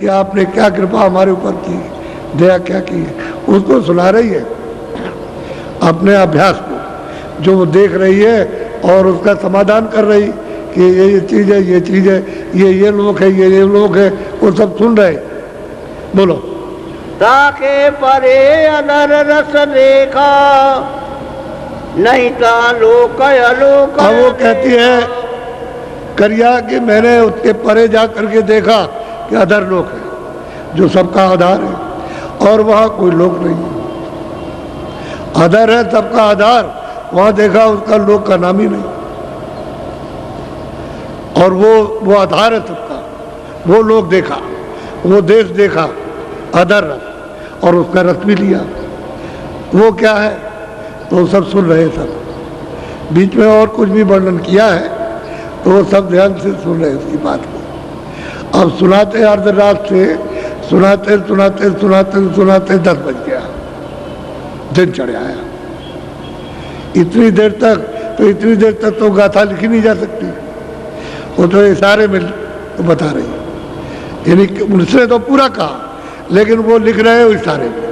कि आपने क्या कृपा हमारे ऊपर की, दया क्या की है, उसको सुना रही है अपने अभ्यास को, जो वो देख रही है और उसका समाधान कर रही कि ये चीज़ है, ये चीज़ है, ये लोग है, ये लोग है, वो सब सुन रहे। बोलो। ताके परे अनर रस देखा, नहीं ता लोक अलोक। अब वो कहती है करिया कि मैंने उसके परे जा करके देखा कि अधर लोक है, जो सबका आधार है, और वहाँ कोई लोक नहीं है। अधर है सबका आधार, वहाँ देखा उसका लोक का नाम ही नहीं, और वो आधार है सबका, वो लोक देखा, वो देश देखा, अधर रस, और उसका रस भी लिया। वो क्या है तो सब सुन रहे, सब बीच में और कुछ भी वर्णन किया है तो वो सब ध्यान से सुन रहे उसकी बात को। अब सुनाते अर्धरात से सुनाते सुनाते सुनाते सुनाते 10 बज गया, दिन चढ़ आया। इतनी देर तक तो गाथा लिखी नहीं जा सकती, वो तो इशारे में तो बता रही, यानी उनसे तो पूरा कहा लेकिन वो लिख रहे हैं इशारे में,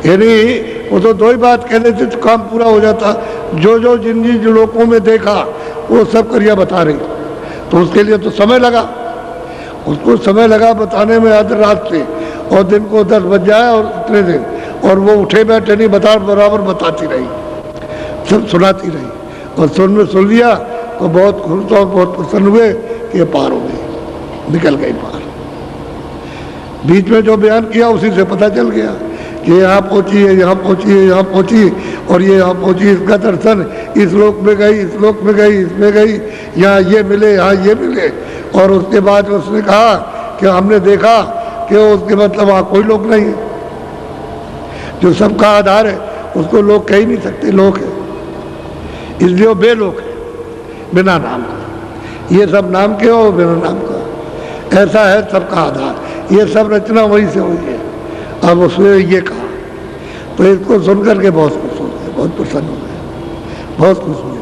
यानी वो तो 2 ही बात कह देते तो काम पूरा हो जाता। जो जिन लोगों में देखा वो सब करिया बता रही, तो उसके लिए तो समय लगा, उसको समय लगा बताने में आधी रात से, और दिन को 10 बज जाए और इतने दिन, और वो उठे बैठे नहीं, बराबर बताती रही, सब सुनाती रही, और सुन लिया तो बहुत खुश और बहुत प्रसन्न हुए कि ये पार हो गई, निकल गई पार। बीच में जो बयान किया उसी से पता चल गया कि यहाँ पहुँची है, यहाँ पहुँची है, यहाँ पहुँची, और ये यहाँ पहुँची, इसका दर्शन इस लोक में गई, इस लोक में गई, इसमें गई, यहाँ ये मिले, यहाँ ये मिले। और उसके बाद उसने कहा कि हमने देखा कि उसके मतलब वहाँ कोई लोक नहीं है, जो सबका आधार है उसको लोग कह ही नहीं सकते, लोक है, इसलिए वो बेलोक है, बिना नाम का। ये सब नाम के हो, बिना नाम का, ऐसा है सबका आधार। ये सब रचना वहीं से हुई है। अब उसने ये कहा तो इसको सुनकर के बहुत खुश हो गए, बहुत प्रसन्न हो गए, बहुत खुश हुए।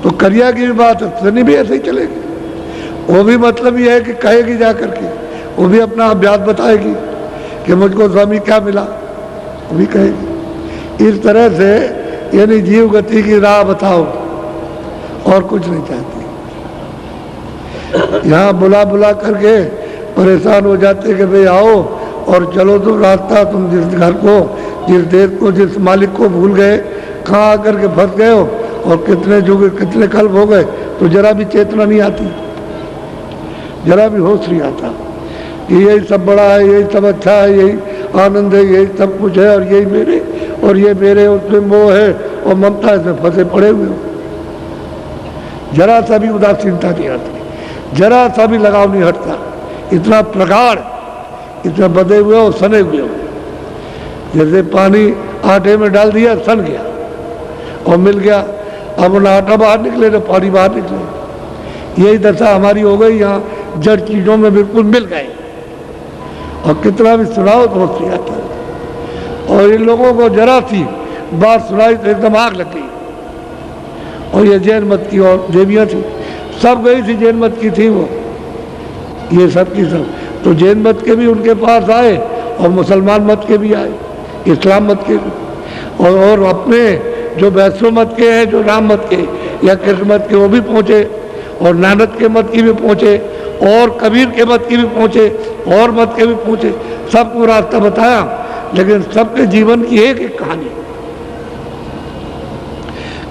तो करिया की भी बात सनी भी ऐसे ही चलेगी, वो भी मतलब ये है कि कहेगी जा करके, वो भी अपना अभ्यास बताएगी कि मुझको स्वामी क्या मिला, वो भी कहेगी। इस तरह से यानी जीव गति की राह बताओ, और कुछ नहीं चाहती। यहाँ बुला करके परेशान हो जाते कि भाई आओ और चलो, तो रास्ता तुम जिस घर को, जिस देश को, जिस मालिक को भूल गए, कहाँ आकर के फंस गए हो, और कितने युग कितने कल्प हो गए, तो जरा भी चेतना नहीं आती, जरा भी होश नहीं आता कि यही सब बड़ा है, यही सब अच्छा है, यही आनंद है, यही सब कुछ है, और यही मेरे, और ये मेरे, उसमें मोह है और ममता, इसमें फंसे पड़े हुए हो। जरा सा भी उदासीनता नहीं आती, जरा सा भी लगाव नहीं हटता, इतना प्रगाढ़, इतना बदे हुए हो, सने हुए हो। जैसे पानी आटे में डाल दिया, सन गया और मिल गया, अब ना आटा बाहर निकले ना पानी बाहर निकले। यही दशा हमारी हो गई, यहाँ जड़ चीज़ों में बिल्कुल मिल गए, और कितना भी सुनाओ तो होश नहीं आता। और इन लोगों को जरा सी बात सुनाई तो एकदम आग लग गई। और ये जैन मत की और देवियाँ थी, सब गई थी, जैन मत की थी वो, ये सब की सब। तो जैन मत के भी उनके पास आए, और मुसलमान मत के भी आए, इस्लाम मत के भी, और अपने जो वैष्णव मत के हैं, जो राम मत के या कृष्ण मत के, वो भी पहुँचे, और नानक के मत की भी पहुँचे, और कबीर के मत की भी पहुँचे, और मत के भी पहुँचे। सबको रास्ता बताया, लेकिन सबके जीवन की एक एक कहानी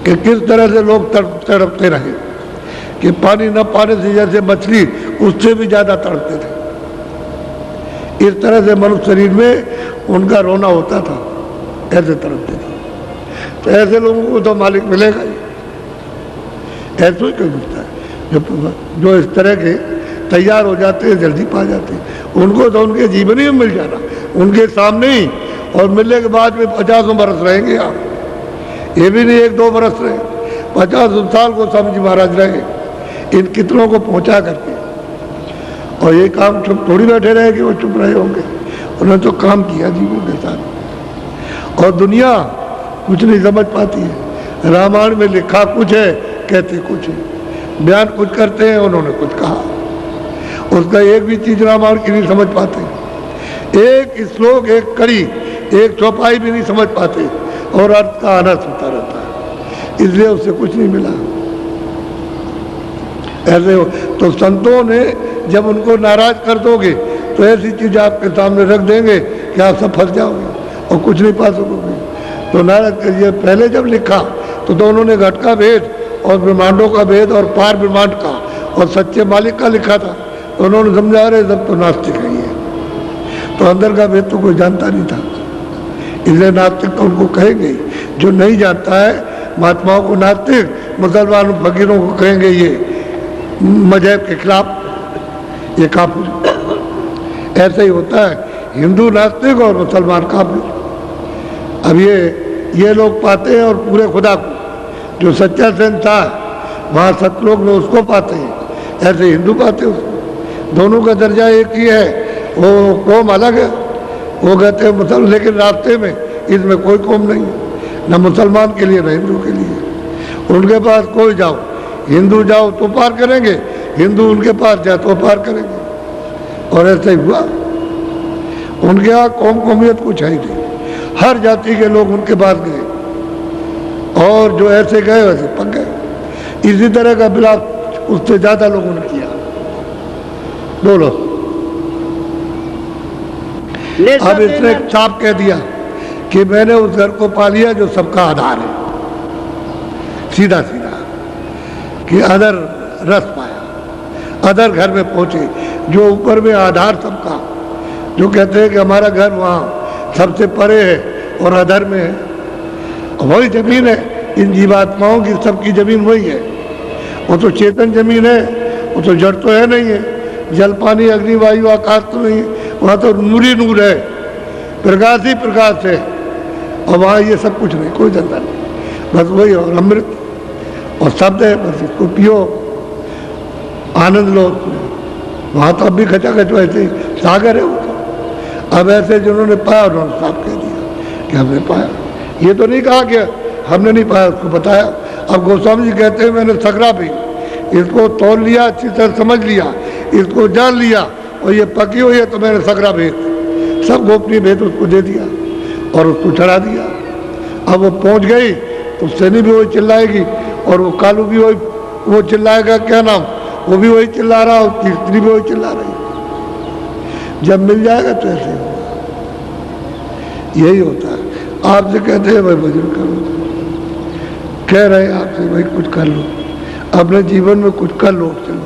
कि किस तरह से लोग तड़पते रहे, कि पानी न पाने से जैसे मछली उससे भी ज़्यादा तड़पते थे। इस तरह से मनुष्य शरीर में उनका रोना होता था, ऐसे तड़पते थे। तो ऐसे लोगों को तो मालिक मिलेगा ही, ऐसे ही क्यों मिलता है। जो इस तरह के तैयार हो जाते हैं, जल्दी पा जाते हैं, उनको तो उनके जीवन ही में मिल जाना, उनके सामने ही, और मिलने के बाद में 50 बरस रहेंगे आप, ये भी नहीं 1-2 बरस रहे, 50 साल को स्वामी जी महाराज रहे इन कितनों को पहुंचा करके। और ये काम चुप थोड़ी बैठे रहे कि वो चुप रहे होंगे, उन्होंने तो काम किया जीवों के साथ। और दुनिया कुछ नहीं समझ पाती है। रामायण में लिखा कुछ है, कहते कुछ है, बयान कुछ करते हैं, उन्होंने कुछ कहा। उसका एक भी चीज रामायण की नहीं समझ पाते, एक श्लोक, एक कड़ी, एक चौपाई भी नहीं समझ पाते, और अर्थ का अनर्थ होता रहता है, इसलिए उससे कुछ नहीं मिला। ऐसे हो तो संतों ने जब उनको नाराज कर दोगे तो ऐसी चीज आपके सामने रख देंगे कि आप सब फंस जाओगे और कुछ नहीं पा सकोगे। तो नाराज करिए, पहले जब लिखा तो दोनों ने घट का भेद और ब्रह्मांडों का भेद और पार ब्रह्मांड का और सच्चे मालिक का लिखा था, तो उन्होंने समझा रहे सब तो नास्तिक है ये, तो अंदर का भेद तो कोई जानता नहीं था, इसलिए नास्तिक तो उनको कहेंगे। जो नहीं जानता है महात्माओं को नास्तिक, मुसलमान फकीरों को कहेंगे ये मजहब के खिलाफ, ये काफिर। ऐसा ही होता है, हिंदू नास्तिक और मुसलमान काफिर। अब ये लोग पाते हैं और पूरे खुदा को, जो सच्चा शहंशाह है वहाँ सतलोक में उसको पाते हैं, ऐसे हिंदू पाते हैं उसको। दोनों का दर्जा एक ही है, वो कौम अलग है, वो कहते हैं मुसलमान, लेकिन रास्ते में इसमें कोई कौम नहीं है, न मुसलमान के लिए न हिंदू के लिए। उनके पास कोई जाओ, हिंदू जाओ तो पार करेंगे, हिंदू उनके पास जाए तो पार करेंगे, और ऐसा ही हुआ। उनके यहाँ कौम कौमियत कुछ है ही नहीं, हर जाति के लोग उनके पास गए, और जो ऐसे गए वैसे पक गए। इसी तरह का बिलाप उससे ज्यादा लोगों ने किया। बोलो, अब इसने साफ कह दिया कि मैंने उस घर को पा लिया जो सबका आधार है, सीधा सीधा कि अदर रस पाया, अदर घर में पहुंचे जो ऊपर में आधार सबका, जो कहते हैं कि हमारा घर वहाँ सबसे परे है और अधर में है, वही जमीन है इन जीवात्माओं की, सबकी जमीन वही है। वो तो चेतन जमीन है, वो तो जड़ तो है नहीं है, जल पानी अग्नि वायु आकाश तो नहीं है, वहाँ तो नूर ही नूर है, प्रकाश ही प्रकाश है, और वहाँ ये सब कुछ नहीं, कोई धंधा नहीं, बस वही और अमृत और शब्द है, बस इसको पियो, आनंद लो। वहाँ तो अब भी खचाखच वैसे सागर है वो तो। अब ऐसे जिन्होंने पाया उन्होंने साफ कह दिया कि हमने पाया, ये तो नहीं कहा कि हमने नहीं पाया, उसको बताया। अब गोस्वामी जी कहते हैं मैंने सकरा भी इसको तोड़ लिया, अच्छी तरह समझ लिया, इसको जान लिया, और ये पकी हुई है तो मैंने सकरा भेद, सब गोपनीय भेद उसको दे दिया और उसको चढ़ा दिया। अब वो पहुंच गई तो सैनी भी वही चिल्लाएगी, और वो कालू भी वही वो चिल्लाएगा, क्या नाम, वो भी वही चिल्ला रहा, और तीसरी भी वही चिल्ला रही। जब मिल जाएगा तो ऐसे होगा, यही होता है। आपसे कहते हैं भाई भजन करो, कह रहे हैं आपसे भाई कुछ कर लो, अपने जीवन में कुछ कर लो, चलो,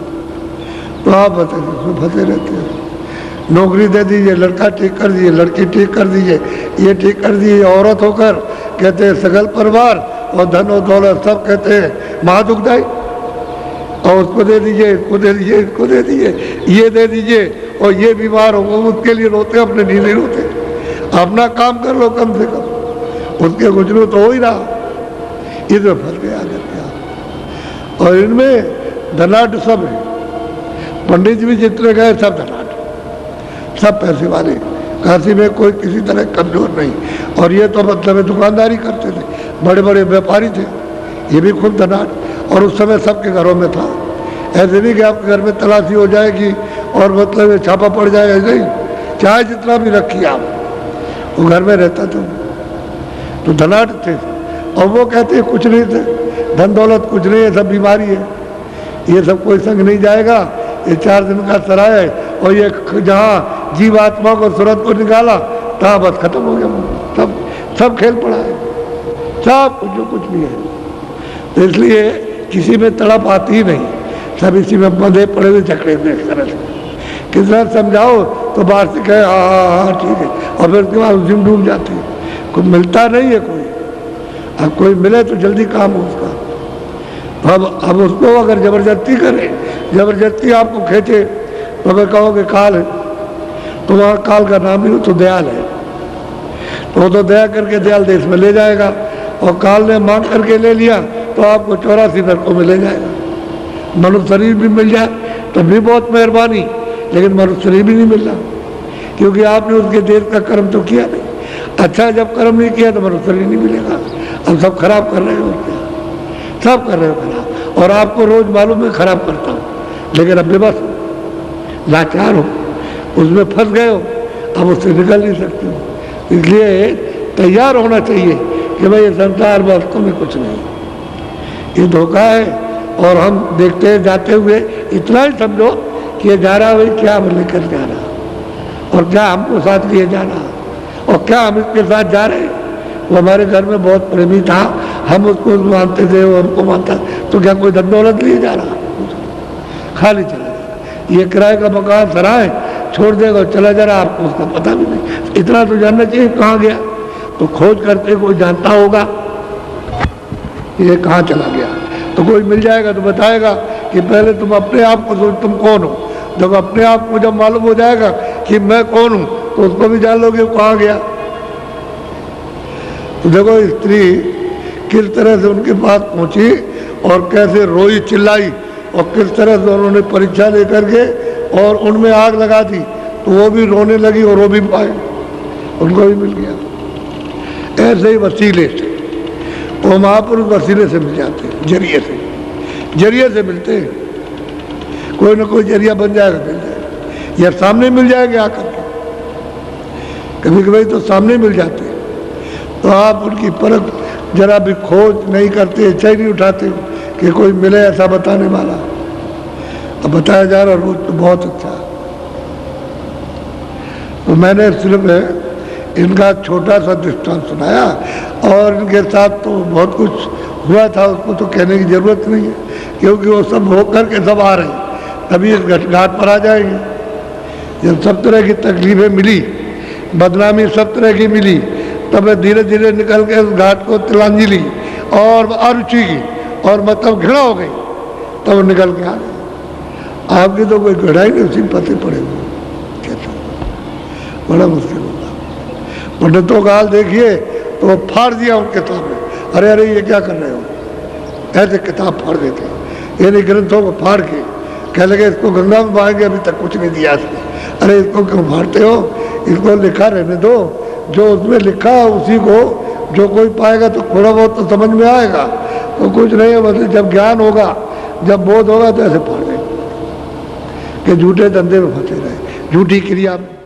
तो आप बताइए उसमें फंसे रहते हैं। नौकरी दे दीजिए, लड़का ठीक कर दीजिए, लड़की ठीक कर दीजिए, ये ठीक कर दीजिए, औरत होकर कहते हैं सगल परिवार और धन और दौलत सब कहते हैं महादुखदाई, और उसको दे दीजिए, इसको दे दीजिए, इसको दे दीजिए, ये दे दीजिए, और ये बीमार हो वो उसके लिए रोते, अपने लिए नहीं रोते। अपना काम कर लो कम से कम, उसके गुजरो तो हो ही रहा, इसमें फंस गया क्या। और इनमें धनाढ़ सब है, पंडित जी भी जितने गए सब धनाढ़, सब पैसे वाले, काशी में कोई किसी तरह कमजोर नहीं। और ये तो मतलब दुकानदारी करते थे, बड़े बड़े व्यापारी थे, ये भी खुद धनाढ़, और उस समय सबके घरों में था। ऐसे नहीं कि आपके घर में तलाशी हो जाएगी और मतलब छापा पड़ जाएगा, ऐसे ही चाहे जितना भी रखिए आप, वो घर में रहता था, तो धनाढ़ थे। और वो कहते हैं कुछ नहीं थे, धन दौलत कुछ नहीं है, सब बीमारी है, ये सब कोई संग नहीं जाएगा, ये 4 दिन का सराय है, और ये जहाँ जीवात्मा को सूरत को निकाला तहाँ बस खत्म हो गया, सब खेल पड़ा है, सब कुछ जो कुछ भी है। तो इसलिए किसी में तड़प आती ही नहीं, सब इसी में बंधे पड़े हुए झकड़े में एक तरह से। किस तरह समझाओ तो बाहर से कहे हाँ ठीक है, और फिर उसके बाद उसी में डूब जाते हैं, कोई मिलता नहीं है कोई। अब कोई मिले तो जल्दी काम हो उसका, अब उसको अगर जबरदस्ती करे, जबरदस्ती आपको खींचे, तो अगर कहोगे काल है, तो वहाँ काल का नाम ही तो दयाल है, तो वो तो दया करके दयाल देश में ले जाएगा, और काल ने मांग करके ले लिया तो आपको 84 नरकों में ले जाएगा। मनुष्य शरीर भी मिल जाए तब भी बहुत मेहरबानी, लेकिन मनुष्य शरीर भी नहीं मिल रहा, क्योंकि आपने उसके देश का कर्म तो किया नहीं। अच्छा जब कर्म नहीं किया तो मनुष्य शरीर नहीं मिलेगा। अब सब खराब कर रहे हो, क्या सब कर रहे हो खराब, और आपको रोज मालूम है खराब करता हूँ, लेकिन अब बेबस लाचार हो, उसमें फंस गए हो, अब उससे निकल नहीं सकते हो। इसलिए तैयार होना चाहिए कि भाई ये संसार वास्तव में कुछ नहीं, ये धोखा है। और हम देखते हैं जाते हुए इतना ही समझो कि ये जा रहा भाई क्या लेकर जा रहा, और क्या हमको साथ लिए जा रहा, और क्या हम इसके साथ जा रहे हैं। वो हमारे घर में बहुत प्रेमी था, हम उसको मानते थे और उनको मानता, तो क्या कोई धन दौलत लिए जा रहा, खाली चला जा। ये किराए का मकान सराय छोड़ देगा और चला जा रहा, आपको उसका पता भी नहीं। इतना तो जानना चाहिए कहाँ गया, तो खोज करते कोई जानता होगा ये कहाँ चला गया, तो कोई मिल जाएगा तो बताएगा कि पहले तुम अपने आप को सोच तुम कौन हो। जब अपने आप को जब मालूम हो जाएगा कि मैं कौन हूँ, तो उसको भी जान लोगे वो कहाँ गया। तो देखो स्त्री किस तरह से उनके पास पहुंची और कैसे रोई चिल्लाई, और किस तरह से उन्होंने परीक्षा लेकर के और उनमें आग लगा दी, तो वो भी रोने लगी और वो भी पाए, उनको भी मिल गया। ऐसे ही वसीले से वो महापुरुष वसीले से मिल जाते हैं, जरिए से मिलते हैं। कोई ना कोई जरिया बन जाएगा, मिल जाएगा, या सामने मिल जाएंगे आकर के, कभी कभी तो सामने मिल जाते हैं। तो आप उनकी परख जरा भी खोज नहीं करते, इच्छा ही नहीं उठाते कि कोई मिले ऐसा बताने वाला। अब बताया जा रहा रोज तो बहुत अच्छा। तो मैंने सिर्फ इनका छोटा सा दृष्टांत सुनाया, और इनके साथ तो बहुत कुछ हुआ था, उसको तो कहने की जरूरत नहीं है, क्योंकि वो सब हो करके सब आ रहे हैं, तभी इस घाट पर आ जाएंगे। जब सब तरह की तकलीफें मिली, बदनामी सब तरह की मिली, तब धीरे धीरे निकल के उस घाट को तिलांजी ली और अरुचि की, और मतलब घृणा हो गई, तब निकल के आ गए। आपकी तो कोई घृणा ही नहीं, उसी पते पड़े हुए, कैसा बड़ा मुश्किल होगा। पंडितों का हाल देखिए, तो वो फाड़ दिया उन किताब में, अरे अरे ये क्या कर रहे हो, ऐसे किताब फाड़ देते हैं। यानी ग्रंथों को फाड़ के कह लगे इसको गंगा में बहाएंगे, अभी तक कुछ नहीं दिया इसने, अरे इसको क्यों फाड़ते हो, इसको लिखा रहने दो, जो उसमें लिखा है उसी को जो कोई पाएगा तो थोड़ा बहुत तो समझ में आएगा, तो कुछ नहीं है। मतलब जब ज्ञान होगा, जब बोध होगा, तो ऐसे फाड़ देंगे कि झूठे धंधे में फंसे रहे, झूठी क्रिया में।